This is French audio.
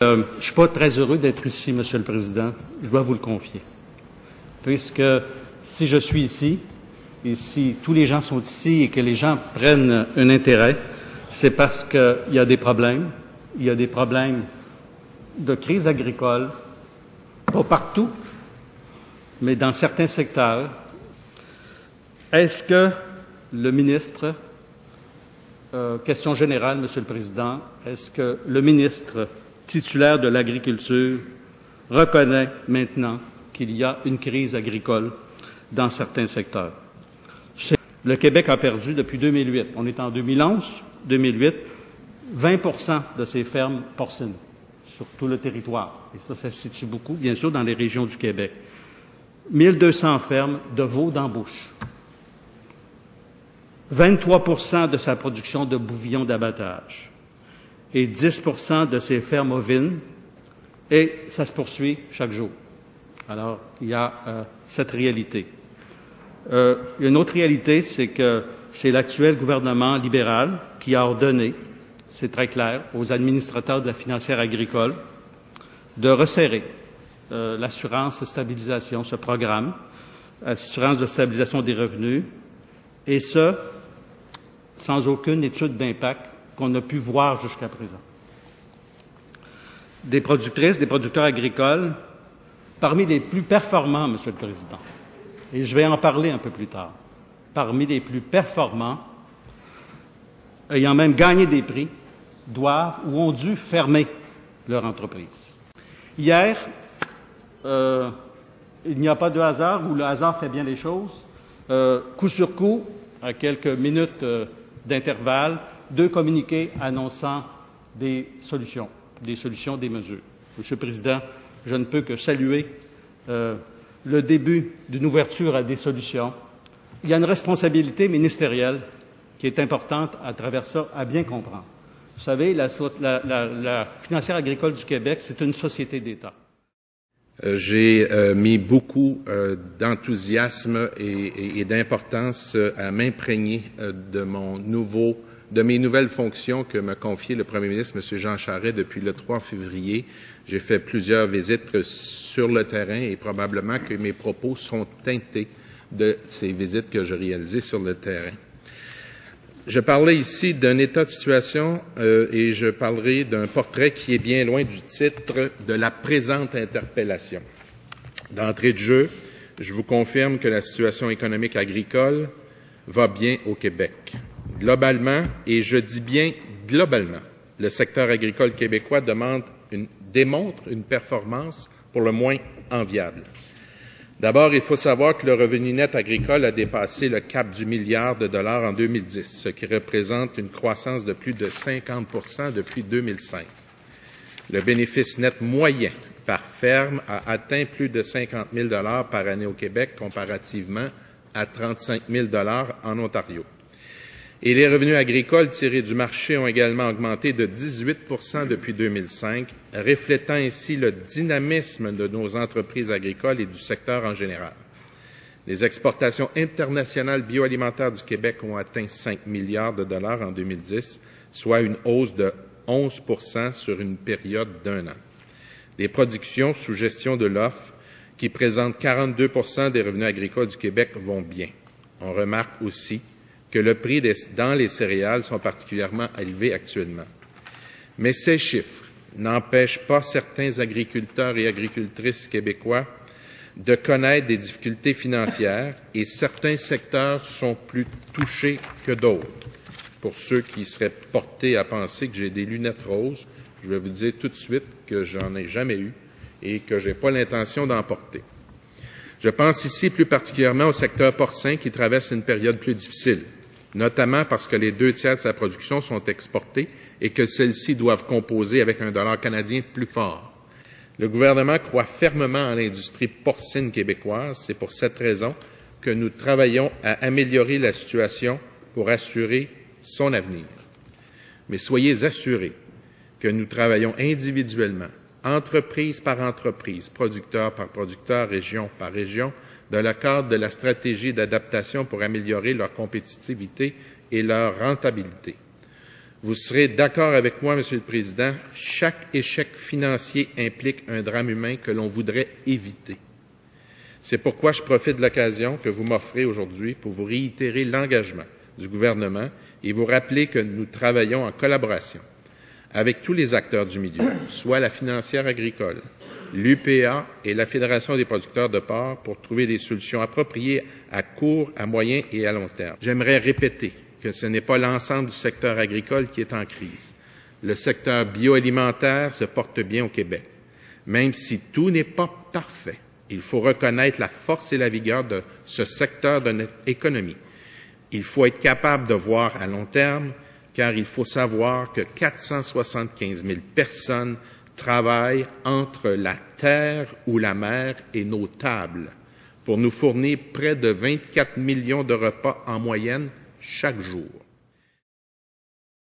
Je ne suis pas très heureux d'être ici, Monsieur le Président. Je dois vous le confier. Puisque si je suis ici, et si tous les gens sont ici et que les gens prennent un intérêt, c'est parce qu'il y a des problèmes. Il y a des problèmes de crise agricole, pas partout, mais dans certains secteurs. Est-ce que le ministre, question générale, Monsieur le Président, est-ce que le ministre titulaire de l'Agriculture reconnaît maintenant qu'il y a une crise agricole dans certains secteurs? Le Québec a perdu depuis 2008. On est en 2011, 2008, 20% de ses fermes porcines sur tout le territoire. Et ça se situe beaucoup, bien sûr, dans les régions du Québec. 1200 fermes de veaux d'embauche. 23% de sa production de bouvillons d'abattage. Et 10% de ses fermes ovines. Et ça se poursuit chaque jour. Alors, il y a cette réalité. Une autre réalité, c'est que c'est l'actuel gouvernement libéral qui a ordonné, c'est très clair, aux administrateurs de la financière agricole de resserrer l'assurance de stabilisation, ce programme, assurance de stabilisation des revenus, et ce, sans aucune étude d'impact qu'on a pu voir jusqu'à présent. Des productrices, des producteurs agricoles, parmi les plus performants, Monsieur le Président, et je vais en parler un peu plus tard, parmi les plus performants, ayant même gagné des prix, doivent ou ont dû fermer leur entreprise. Hier, il n'y a pas de hasard, ou le hasard fait bien les choses. Coup sur coup, à quelques minutes d'intervalle, 2 communiqués annonçant des solutions, des mesures. Monsieur le Président, je ne peux que saluer le début d'une ouverture à des solutions. Il y a une responsabilité ministérielle qui est importante à travers ça, à bien comprendre. Vous savez, la financière agricole du Québec, c'est une société d'État. J'ai mis beaucoup d'enthousiasme et d'importance à m'imprégner de mes nouvelles fonctions que m'a confiées le Premier ministre, M. Jean Charest, depuis le 3 février. J'ai fait plusieurs visites sur le terrain et probablement que mes propos seront teintés de ces visites que j'ai réalisées sur le terrain. Je parlais ici d'un état de situation et je parlerai d'un portrait qui est bien loin du titre de la présente interpellation. D'entrée de jeu, je vous confirme que la situation économique agricole va bien au Québec. Globalement, et je dis bien globalement, le secteur agricole québécois démontre une performance pour le moins enviable. D'abord, il faut savoir que le revenu net agricole a dépassé le cap du milliard de dollars en 2010, ce qui représente une croissance de plus de 50% depuis 2005. Le bénéfice net moyen par ferme a atteint plus de 50 000 $ par année au Québec, comparativement à 35 000 $ en Ontario. Et les revenus agricoles tirés du marché ont également augmenté de 18% depuis 2005, reflétant ainsi le dynamisme de nos entreprises agricoles et du secteur en général. Les exportations internationales bioalimentaires du Québec ont atteint 5 milliards de dollars en 2010, soit une hausse de 11% sur une période d'1 an. Les productions sous gestion de l'offre, qui présentent 42% des revenus agricoles du Québec, vont bien. On remarque aussi que le prix dans les céréales sont particulièrement élevés actuellement. Mais ces chiffres n'empêchent pas certains agriculteurs et agricultrices québécois de connaître des difficultés financières et certains secteurs sont plus touchés que d'autres. Pour ceux qui seraient portés à penser que j'ai des lunettes roses, je vais vous dire tout de suite que j'en ai jamais eu et que je n'ai pas l'intention d'en porter. Je pense ici plus particulièrement au secteur porcin qui traverse une période plus difficile, notamment parce que les 2/3 de sa production sont exportées et que celles-ci doivent composer avec un dollar canadien plus fort. Le gouvernement croit fermement en l'industrie porcine québécoise. C'est pour cette raison que nous travaillons à améliorer la situation pour assurer son avenir. Mais soyez assurés que nous travaillons individuellement, entreprise par entreprise, producteur par producteur, région par région, dans le cadre de la stratégie d'adaptation pour améliorer leur compétitivité et leur rentabilité. Vous serez d'accord avec moi, Monsieur le Président, chaque échec financier implique un drame humain que l'on voudrait éviter. C'est pourquoi je profite de l'occasion que vous m'offrez aujourd'hui pour vous réitérer l'engagement du gouvernement et vous rappeler que nous travaillons en collaboration avec tous les acteurs du milieu, soit la financière agricole, l'UPA et la Fédération des producteurs de porc pour trouver des solutions appropriées à court, à moyen et à long terme. J'aimerais répéter que ce n'est pas l'ensemble du secteur agricole qui est en crise. Le secteur bioalimentaire se porte bien au Québec. Même si tout n'est pas parfait, il faut reconnaître la force et la vigueur de ce secteur de notre économie. Il faut être capable de voir à long terme, car il faut savoir que 475 000 personnes travaillent entre la terre ou la mer et nos tables pour nous fournir près de 24 millions de repas en moyenne chaque jour.